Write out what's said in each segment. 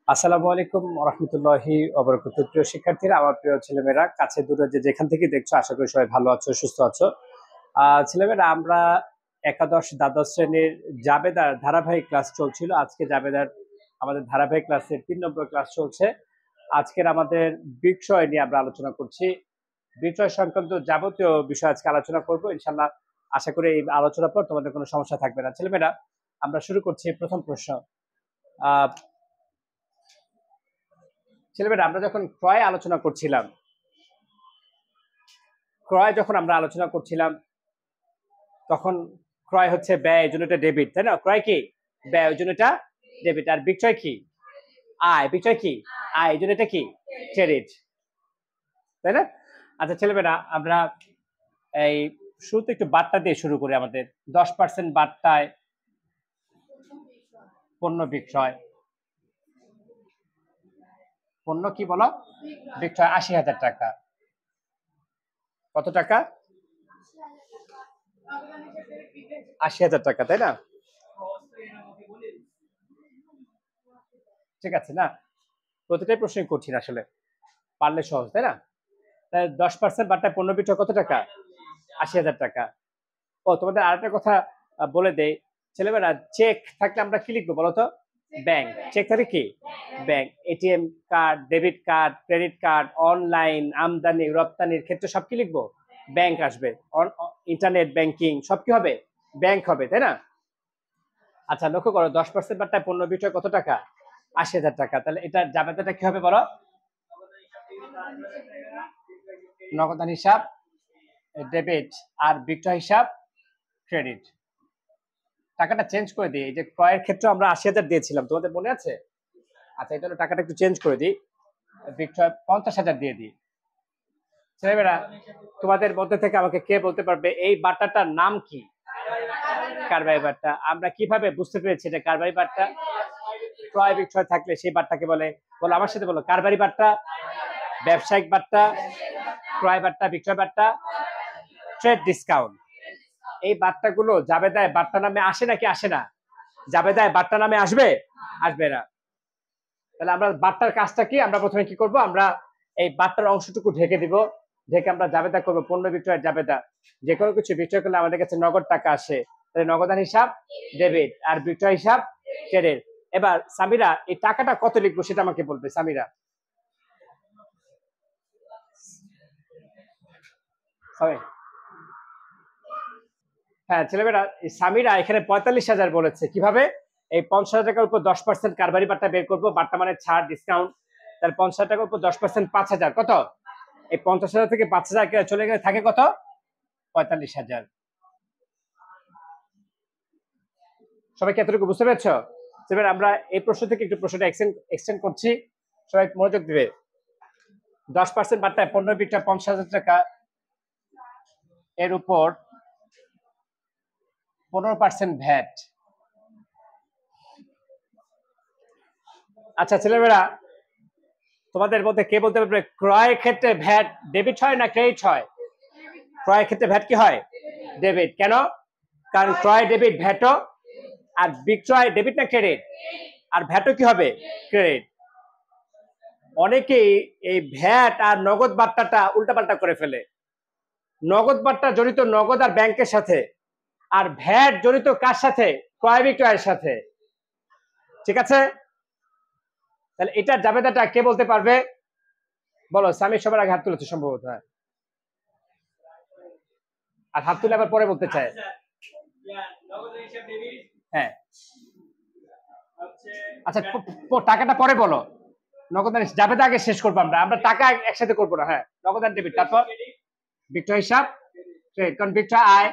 আসসালামু আলাইকুম রহমতুল্লাহি ওবরাকাতুহু। প্রিয় শিক্ষার্থীরা, আমার প্রিয় ছেলেমেয়েরা, কাছে দূরে যে যেখান থেকে দেখছো, আশা করি সবাই ভালো আছো, সুস্থ আছো। ছেলেমেয়েরা, আমরা একাদশ দ্বাদশ শ্রেণীর জাবেদার ধারাবাহিক ক্লাস চলছিল। আজকে জাবেদার আমাদের ধারাবাহিক ক্লাসের 3 নম্বর ক্লাস চলছে। আজকের আমাদের বিষয় নিয়ে আমরা আলোচনা করছি। বিষয় সংক্রান্ত যাবতীয় বিষয় আজকে আলোচনা করব ইনশাল্লাহ। আশা করি এই আলোচনার পর তোমাদের কোনো সমস্যা থাকবে না। ছেলেমেয়েরা, আমরা শুরু করছি প্রথম প্রশ্ন। আহ ছেলেমেয়েরা, আমরা যখন ক্রয় আলোচনা করছিলাম, তখন ক্রয় হচ্ছে ব্যয়, এই জন্য এটা ডেবিট, তাই না? ক্রয় কি? ব্যয়, ওই জন্য এটা ডেবিট। আর বিক্রয় কি? আয়। বিক্রয় কি? আয়, এই জন্য এটা কি? ক্রেডিট, তাই না? আচ্ছা ছেলেমেয়েরা, আমরা এই শুরুতে একটু বার্তা দিয়ে শুরু করি। আমাদের 10% বার্তায় পণ্য বিক্রয়। পণ্য কি বলো? বিক্রয় 80,000 টাকা। কত টাকা? 80,000 টাকা, তাই না? ঠিক আছে না? প্রতিটাই প্রশ্নই করছি না, আসলে পারলে সহজ, তাই না? 10% বার্তায় পণ্য বিক্রয় কত টাকা? 80,000 টাকা। ও, তোমাদের আরেকটা কথা বলে দেই ছেলেমেয়েরা, চেক থাকলে আমরা কি লিখবো বলতো? ব্যাংক। চেক থাকলে কি? Bank. ATM card, debit card, credit card, online, আমদানি রপ্তানির ক্ষেত্রে সব কি লিখবো? ব্যাংক আসবে। ইন্টারনেট ব্যাংকিং সব কি হবে? ব্যাংক হবে, তাই না? আচ্ছা, লক্ষ্য করো, 10% বার্তায় পণ্য বিক্রয় কত টাকা? 80,000 টাকা। তাহলে এটা জাবেদাটা কি হবে বলো? নগদান হিসাব ডেবিট, আর বিক্রয় হিসাব ক্রেডিট। টাকাটা চেঞ্জ করে দিই। এই যে ক্রয়ের ক্ষেত্রে আমরা 80,000 দিয়েছিলাম, তোমাদের মনে আছে? আচ্ছা, এটা টাকাটা একটু চেঞ্জ করে দিই, বিক্রয় 50,000 দিয়ে দিই। ছেলেমেয়েরা, তোমাদের মধ্যে থেকে আমাকে কে বলতে পারবে এই বার্তাটার নাম কি? কারবারি বার্তা। আমরা কিভাবে বুঝতে পেরেছি এটা কারবারি বার্তা? ক্রয় বিক্রয় থাকলে সেই বার্তাকে বলে, বলো আমার সাথে বলো, কারবারি বার্তা, ব্যবসায়িক বার্তা, ক্রয় বার্তা, বিক্রয় বার্তা, ট্রেড ডিসকাউন্ট। এই বার্তাগুলো জাবেদায় বার্তা নামে আসে নাকি আসে না? জাবেদায় বার্তা নামে আসবে? আসবে না। তাহলে আমরা বার্তার কাজটা কি? আমরা প্রথমে কি করব? আমরা এই বার্তার অংশটুকু ঢেকে দিব। ঢেকে আমরা জাবেদা করব, পণ্য বিক্রয়ের জাবেদা। যে কোনো কিছু বিক্রয় করলে আমাদের কাছে নগদ টাকা আসে, তাহলে নগদান হিসাব ডেবিট, আর বিক্রয় হিসাব ক্রেডিট। এবার সামিরা, এই টাকাটা কত লিখবো সেটা আমাকে বলবে। সামিরা, হ্যাঁ ছেলেমেয়েরা, সামিরা এখানে 45,000 বলেছে। কিভাবে? এই 50,000 টাকার উপর 10% কারবারি বার্তা বের করবো, বার্তা মানে ছাড়, ডিসকাউন্ট। তাহলে 50,000 টাকার উপর 10% 5,000, কত? এই 50,000 থেকে 5,000 চলে গেলে থাকে কত? 45,000। সবাই কি এতটুকু বুঝতে পেরেছ? এবার আমরা এই প্রশ্ন থেকে একটু প্রশ্নটা এক্সটেন্ড করছি, সবাই মনোযোগ দিবে। 10% বার্তায় পণ্য বিক্রয় 50,000 টাকা, এর উপর 15% ভ্যাট। আচ্ছা ছেলেমেয়েরা, তোমাদের মধ্যে কে বলতে পারবে ক্রয়ের ক্ষেত্রে ভ্যাট ডেবিট হয় না ক্রেডিট হয়? ক্রয়ের ক্ষেত্রে ভ্যাট কি হয়? ডেবিট। কেন? কারণ ক্রয় ডেবিট, ভ্যাটও। আর বিক্রয় ডেবিট না ক্রেডিট? আর ভ্যাটও কি হবে? ক্রেডিট। অনেকেই এই ভ্যাট আর নগদ বার্তাটা উল্টাপাল্টা করে ফেলে। নগদ বার্তা জড়িত নগদ আর ব্যাংকের সাথে, আর ভ্যাট জড়িত কার সাথে? ক্রয় বিক্রয়ের সাথে। ঠিক আছে? তাহলে এটার জাবেদাটা কে বলতে পারবে বলো? স্বামী সবার আগে হাত তুলেছে সম্ভবত, হ্যাঁ। আর হাত তুলে আবার পরে বলতে চায়। হ্যাঁ, আচ্ছা টাকাটা পরে বলো। নগদান জাবেদা আগে শেষ করবো। আমরা টাকা একসাথে করবো না। হ্যাঁ, নগদান ডেবিট, তারপর বিক্রয় হিসাব ক্রেডিট, কারণ বিক্রয় আয়,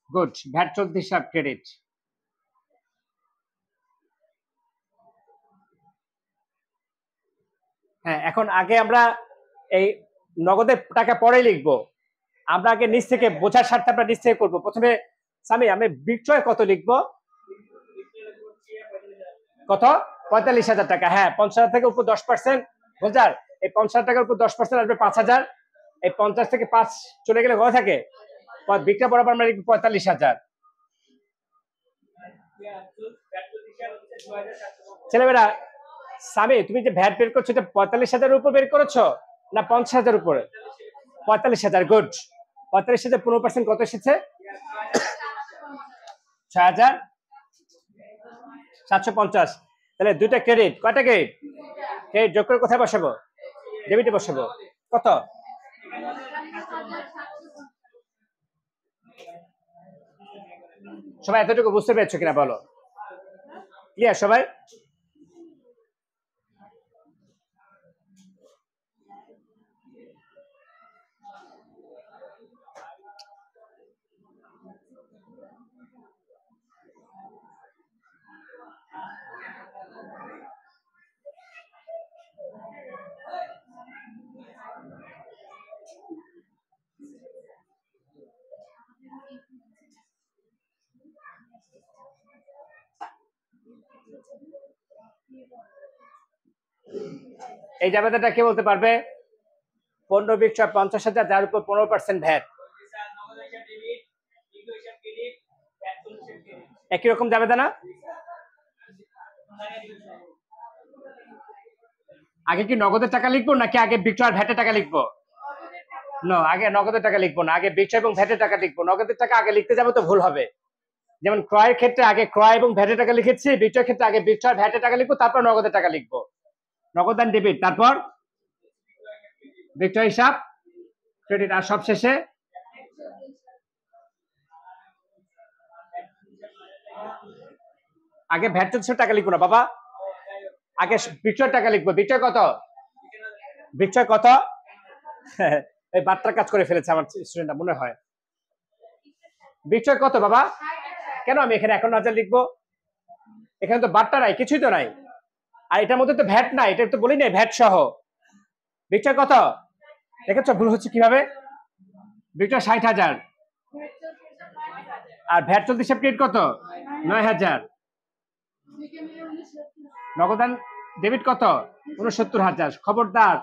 গুড, ভ্যাট চলতি হিসাব ক্রেডিট। হ্যাঁ, এখন আগে আমরা এই নগদের টাকা পরে লিখবো। আমরা আগে নিচ থেকে বোঝার স্বার্থে আমরা নিচ থেকে করবো। প্রথমে স্বামী, আমি বিক্রয় কত লিখবো? কত? 45,000 টাকা। হ্যাঁ, 50,000 থেকে উপর 10%, বোঝার এই 50,000 টাকার উপর 10% আসবে 5,000। এই 50 থেকে 5 চলে গেলে কত থাকে? বিক্রয় বরাবর আমরা লিখবো 45,000। ছেলেমেয়েরা, সামি তুমি যে ভ্যাট বের করছো এটা 45,000 উপর বের করেছো না 50,000 উপরে? 45,000, গুড। 45,000 15% কত এসেছে? 6,750। তাহলে দুইটা ক্রেডিট, কয়টা ক্রেডিট? ক্রেডিট যোগ করে কোথায় বসাবো? ডেবিটে বসাবো। কত? সবাই এতটুকু বুঝতে পেরেছো কিনা বলো? ক্লিয়ার সবাই? এই জাবেদাটা কে বলতে পারবে? 15 বিশ 50,000, যার উপর 15% ভ্যাট। একই রকম জাবেদা না? আগে কি নগদের টাকা লিখবো নাকি আগে বিক্রয় ভ্যাটের টাকা লিখবো? না, আগে নগদের টাকা লিখবো না, আগে বিক্রয় এবং ভ্যাটের টাকা লিখবো। নগদের টাকা আগে লিখতে যাবো তো ভুল হবে। যেমন ক্রয়ের ক্ষেত্রে আগে ক্রয় এবং ভ্যাটের টাকা লিখেছি, বিক্রয়ের ক্ষেত্রে আগে বিক্রয় ভ্যাটের টাকা লিখবো, তারপর নগদের টাকা লিখবো। নগদ অ্যান্ড ডেবিট, তারপর বিক্রয় হিসাব, ক্রেডিট, আর সবশেষে আগে ভ্যাট চলছে টাকা লিখবো না বাবা, আগে বিক্রয় টাকা লিখবো। বিক্রয় কত? বিক্রয় কত? এই বার্তার কাজ করে ফেলেছে আমার স্টুডেন্টরা মনে হয়। বিক্রয় কত বাবা? কেন আমি এখানে 51,000 লিখবো? এখানে তো বার্তা নাই, কিছুই তো নাই। আর এটার মধ্যে তো ভ্যাট নাই, এটা তো বলি নাই ভ্যাট সহ। বিক্রয় কত? দেখেছো ভুল হচ্ছে কিভাবে? বিক্রয় 60,000, আর ভ্যাট চলতি হিসাব ক্রেডিট কত? 9,000। নগদান ডেবিট কত? 69,000। খবরদার,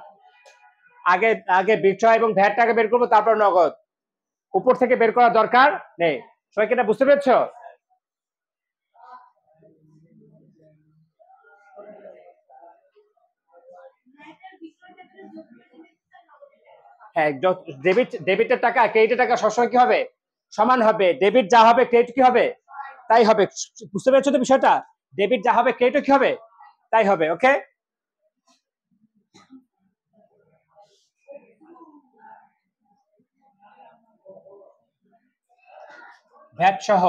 আগে আগে বিক্রয় এবং ভ্যাট টাকা বের করবো, তারপর নগদ। উপর থেকে বের করার দরকার নেই। সবাইকে এটা বুঝতে পেরেছো? হ্যাঁ, ডেবিটের টাকা ক্রেডিটের টাকা সবসময় কি হবে? সমান হবে। ডেবিট যা হবে ক্রেডিট কি হবে? তাই হবে। বুঝতে পেরেছো তো বিষয়টা? ডেবিট যা হবে ক্রেডিট কি হবে? তাই হবে। ওকে, ভ্যাট সহ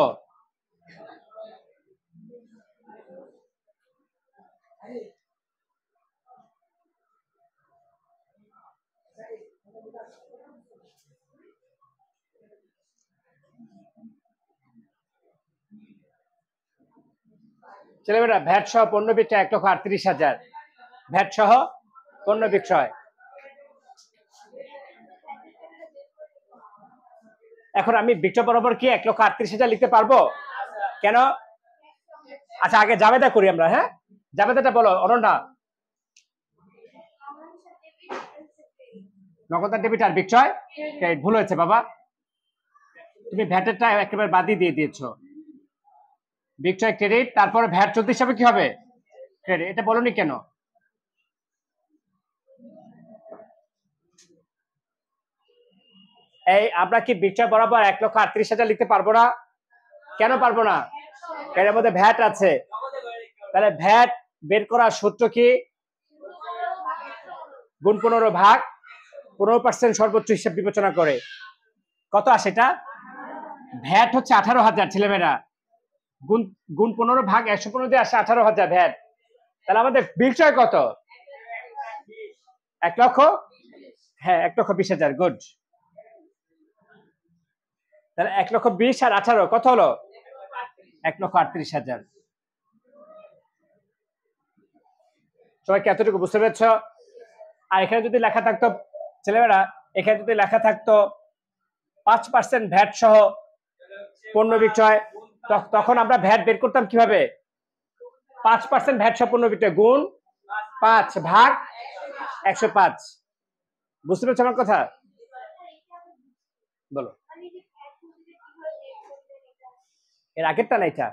ছেলেমেয়েরা, ভ্যাট সহ পণ্য বিক্রয় 1,38,000। ভ্যাট সহ পণ্য বিক্রয়। এখন আমি বিক্রয় বরাবর কি 1,38,000 লিখতে পারবো? কেন? আচ্ছা, আগে জাবেদা করি আমরা। হ্যাঁ, জাবেদাটা বলো অনন্যা। নগদ ডেবিট আর বিক্রয় ভুল হয়েছে বাবা, তুমি ভ্যাটেরটা একেবারে বাদই দিয়ে দিয়েছো। বিক্রয় ক্রেডিট, তারপরে ভ্যাট চলতি হিসাবে কি হবে? ক্রেডিট। এটা বলনি কেন? এই আমরা কি বিক্রয় বরাবর 1,38,000 লিখতে পারবো না? কেন পারবো না? এর মধ্যে ভ্যাট আছে। তাহলে ভ্যাট বের করার সূত্র কি? গুণ 15 ভাগ 15% সর্বোচ্চ হিসাব বিবেচনা করে। কত আসে এটা? ভ্যাট হচ্ছে 18,000 ছেলেমেয়েরা। গুণ গুণ 15 ভাগ 115 দিয়ে আসে 18,000 ভ্যাট। তাহলে আমাদের বিক্রয় কত? 1 লক্ষ। হ্যাঁ, 1,20,000, গুড। তাহলে 1,20,000 আর 18 কত হলো? 1,38,000। সবাই কি এতটুকু বুঝতে পেরেছ? আর এখানে যদি লেখা থাকতো ছেলেমেয়েরা, এখানে যদি লেখা থাকতো 5% ভ্যাট সহ পণ্য বিক্রয়, তখন আমরা ভ্যাট বের করতাম কিভাবে? 5% ভ্যাট সহ পণ্য বিক্রয় গুণ 5 ভাগ 105। বুঝতে পেরেছো আমার কথা? বলো। এর আগেরটা না এটা?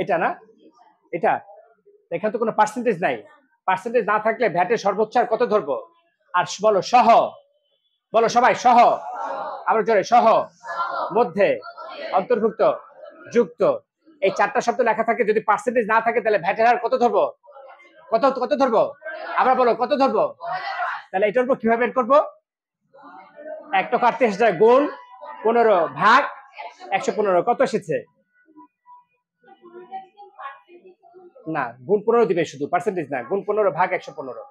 এটা না, এটা এখানে তো কোনো পার্সেন্টেজ নাই। পার্সেন্টেজ না থাকলে ভ্যাটের সর্বোচ্চ আর কত ধরবো? আর বলো সহ, বলো সবাই সহ, আবার জোরে সহ, মধ্যে, অন্তর্ভুক্ত, যুক্ত, এই চারটা শব্দ লেখা থাকে। যদি পার্সেন্টেজ না থাকে তাহলে ভ্যাটের হার কত ধরবো? কত কত ধরবো? আবার বলো কত ধরবো? তাহলে এটার উপর কিভাবে বের করবো? 1 গুণ 15 ভাগ 115 কত এসেছে? না, গুণ 15 দিবে, শুধু পার্সেন্টেজ না, গুণ 15 ভাগ 115।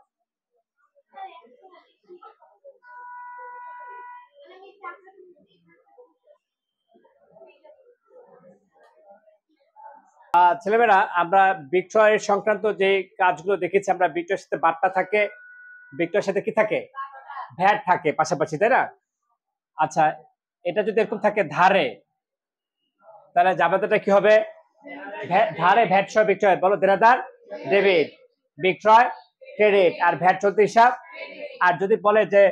ছেলেমেয়েরা, আমরা বিক্রয় সংক্রান্ত যে কাজগুলো দেখেছি, আমরা বিক্রয়ের সাথে বার্তা থাকে, বিক্রয়ের সাথে কি থাকে? ভ্যাট থাকে পাশাপাশি, তাই না? আচ্ছা, এটা যদি এরকম থাকে ধারে, তাহলে জাবেদাটা কি হবে? ধারে ভ্যাট সহ বিক্রয়, বলো দেনাদার ডেবিট, বিক্রয় ক্রেডিট, আর ভ্যাট চলতি হিসাব। আর যদি বলে যে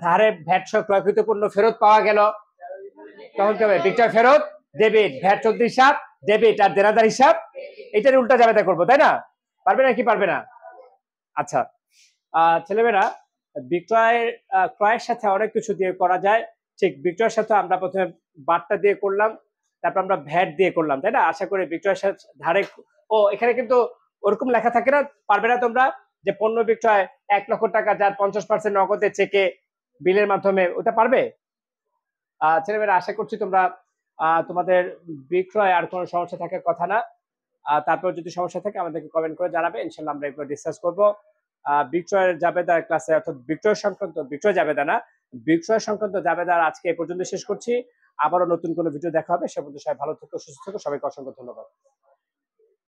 ধারে ভ্যাট সহ ক্রয়কৃত পণ্য ফেরত পাওয়া গেল, তখন কি হবে? বিক্রয় ফেরত ডেবিট, ভ্যাট চলতি হিসাব ডেবিট, আর দেনাদার হিসাব এটার উল্টা জাবেদা করবো, তাই না? পারবে না কি পারবে না? আচ্ছা, ছেলেমেয়েরা, বিক্রয়ের ক্রয়ের সাথে অনেক কিছু দিয়ে করা যায়। ঠিক বিক্রয়ের সাথে আমরা প্রথমে বার্তা দিয়ে করলাম, তারপর আমরা ভ্যাট দিয়ে করলাম, তাই না? আশা করি বিক্রয়ের সাথে ধারে, ও এখানে কিন্তু ওরকম লেখা থাকে না, পারবে না তোমরা, যে পণ্য বিক্রয় 1,00,000 টাকা, যার 50% নগদে, চেকে, বিলের মাধ্যমে, ওটা পারবে? ছেলেমেয়েরা, আশা করছি তোমরা তোমাদের বিক্রয় আর কোনো সমস্যা থাকার কথা না। তারপর যদি সমস্যা থাকে আমাদেরকে কমেন্ট করে জানাবে, ইনশাল্লাহ আমরা এগুলো ডিসকাস করবো। বিক্রয়ের জাবেদা ক্লাসে, অর্থাৎ বিক্রয় সংক্রান্ত, বিক্রয় জাবেদা না, বিক্রয় সংক্রান্ত জাবেদার আজকে এ পর্যন্ত শেষ করছি। আবারও নতুন কোনো ভিডিও দেখা হবে। সে পর্যন্ত সবাই ভালো থেকো, সুস্থ থেকো, সবাইকে অসংখ্য ধন্যবাদ।